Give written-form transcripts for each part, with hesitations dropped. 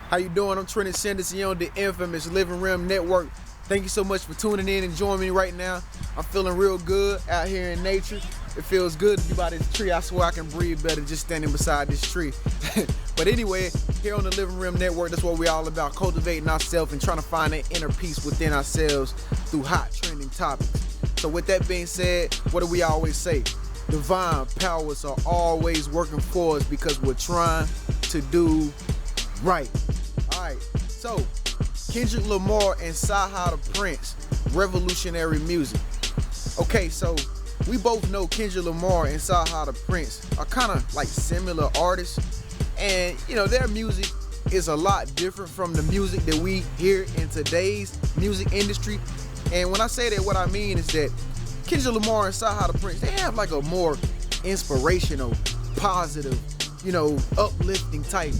How you doing? I'm Trenius Henderson on the infamous Living Room Network. Thank you so much for tuning in and joining me right now. I'm feeling real good out here in nature. It feels good to be by this tree. I swear I can breathe better just standing beside this tree. But anyway, here on the Living Room Network, that's what we're all about, cultivating ourselves and trying to find that inner peace within ourselves through hot trending topics. So with that being said, what do we always say? Divine powers are always working for us because we're trying to do right. All right, so Kendrick Lamar and CyHi the Prynce, revolutionary music. Okay, so we both know Kendrick Lamar and CyHi the Prynce are kind of like similar artists, and you know their music is a lot different from the music that we hear in today's music industry. And when I say that, what I mean is that Kendrick Lamar and CyHi the Prynce, they have like a more inspirational, positive, you know, uplifting type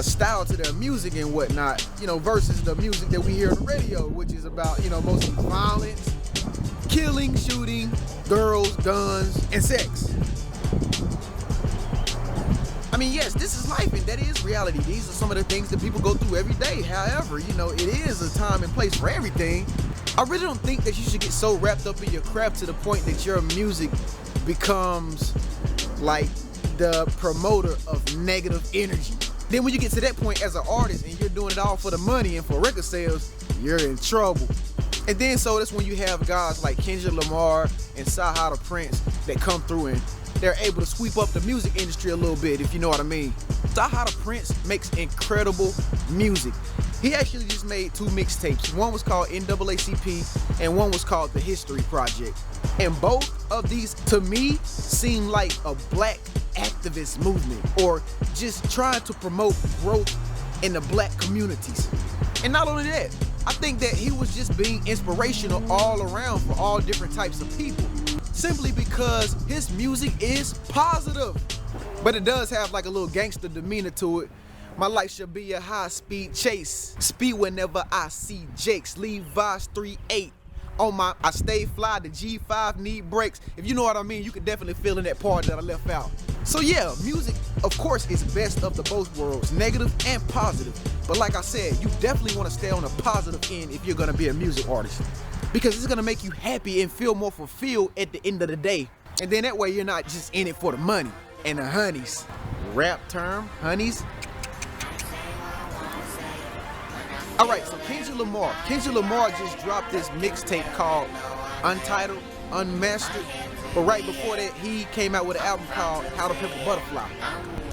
style to their music and whatnot, you know, versus the music that we hear on the radio, which is about, you know, mostly violence, killing, shooting, girls, guns, and sex. I mean, yes, this is life and that is reality. These are some of the things that people go through every day. However, you know, it is a time and place for everything. I really don't think that you should get so wrapped up in your craft to the point that your music becomes like the promoter of negative energy. Then when you get to that point as an artist and you're doing it all for the money and for record sales, you're in trouble. And then so that's when you have guys like Kendrick Lamar and CyHi the Prynce that come through and they're able to sweep up the music industry a little bit, if you know what I mean. CyHi the Prynce makes incredible music. He actually just made 2 mixtapes. One was called NAACP and one was called The Hystori Project. And both of these, to me, seem like a black activist movement or just trying to promote growth in the black communities. And not only that, I think that he was just being inspirational all around for all different types of people, simply because his music is positive. But it does have like a little gangster demeanor to it. My life should be a high-speed chase. Speed whenever I see Jakes. Levi's 3.8. On my, I stay fly, the G5 need brakes. If you know what I mean, you can definitely feel in that part that I left out. So yeah, music, of course, is best of the both worlds, negative and positive. But like I said, you definitely want to stay on the positive end if you're going to be a music artist, because it's going to make you happy and feel more fulfilled at the end of the day. And then that way you're not just in it for the money and the honeys. Rap term, honeys. All right, so Kendrick Lamar just dropped this mixtape called Untitled, Unmastered. But right before that, he came out with an album called How to Pimp a Butterfly.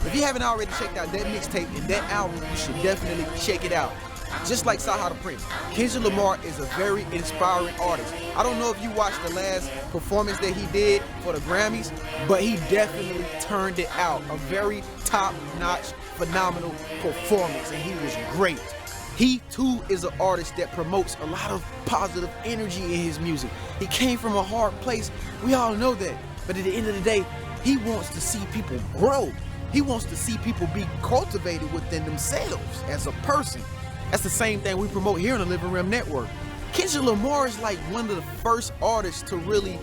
If you haven't already checked out that mixtape and that album, you should definitely check it out. Just like CyHi the Prynce, Kendrick Lamar is a very inspiring artist. I don't know if you watched the last performance that he did for the Grammys, but he definitely turned it out. A very top-notch, phenomenal performance, and he was great. He too is an artist that promotes a lot of positive energy in his music. He came from a hard place, we all know that. But at the end of the day, he wants to see people grow. He wants to see people be cultivated within themselves as a person. That's the same thing we promote here on the Living Room Network. Kendrick Lamar is like one of the first artists to really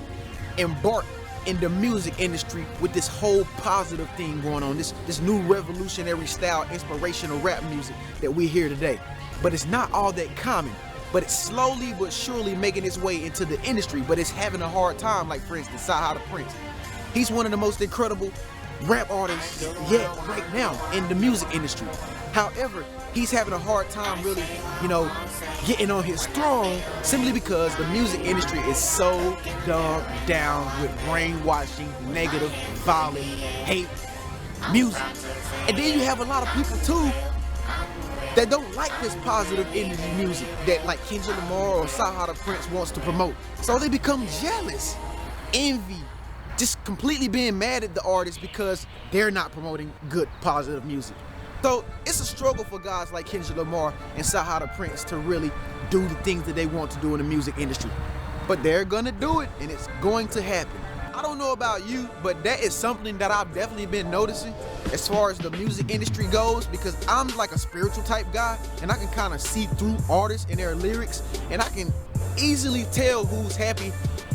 embark in the music industry with this whole positive thing going on, this new revolutionary style, inspirational rap music that we hear today. But it's not all that common, but it's slowly but surely making its way into the industry, but it's having a hard time, like for instance, CyHi the Prynce. He's one of the most incredible rap artists yet right now in the music industry. However, he's having a hard time really, you know, getting on his throne simply because the music industry is so dumbed down with brainwashing, negative, violent, hate music. And then you have a lot of people too that don't like this positive energy music that like Kendrick Lamar or CyHi the Prynce wants to promote. So they become jealous, envy, just completely being mad at the artist because they're not promoting good, positive music. So it's a struggle for guys like Kendrick Lamar and CyHi the Prynce to really do the things that they want to do in the music industry. But they're gonna do it, and it's going to happen. I don't know about you, but that is something that I've definitely been noticing as far as the music industry goes, because I'm like a spiritual type guy, and I can kind of see through artists and their lyrics, and I can easily tell who's happy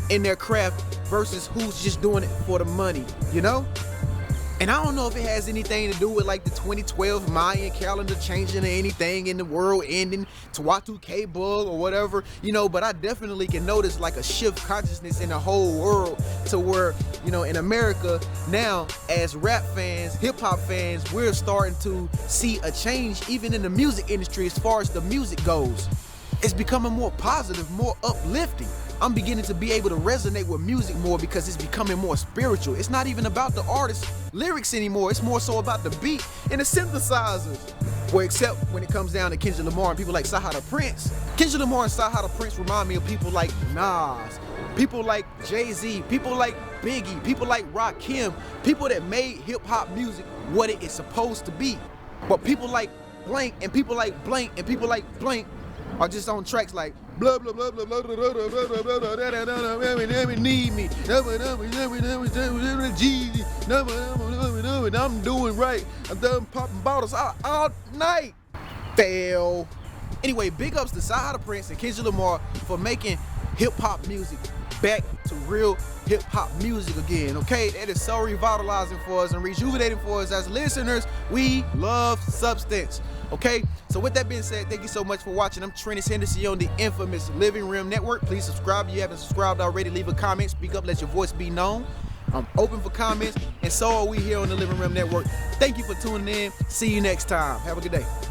in their craft versus who's just doing it for the money, you know? And I don't know if it has anything to do with like the 2012 Mayan calendar changing or anything in the world ending, Tuatu bug or whatever, you know, but I definitely can notice like a shift consciousness in the whole world to where, you know, in America now, as rap fans, hip hop fans, we're starting to see a change even in the music industry as far as the music goes. It's becoming more positive, more uplifting. I'm beginning to be able to resonate with music more because it's becoming more spiritual. It's not even about the artist's lyrics anymore. It's more so about the beat and the synthesizers. Well, except when it comes down to Kendrick Lamar and people like CyHi the Prynce. Kendrick Lamar and CyHi the Prynce remind me of people like Nas, people like Jay-Z, people like Biggie, people like Rakim, people that made hip-hop music what it is supposed to be. But people like blank and people like blank and people like blank are just on tracks like blah blah blah blah blah blah blah blah blah blah blah need me. I'm doing right. I'm done popping bottles all night. Fail. Anyway, big ups to CyHi the Prynce and Kendrick Lamar for making hip hop music back to real hip hop music again. Okay, that is so revitalizing for us and rejuvenating for us as listeners. We love substance. Okay, so with that being said, thank you so much for watching. I'm Trenius Henderson on the infamous Living Room Network. Please subscribe if you haven't subscribed already. Leave a comment, speak up, let your voice be known. I'm open for comments, and so are we here on the Living Room Network. Thank you for tuning in. See you next time. Have a good day.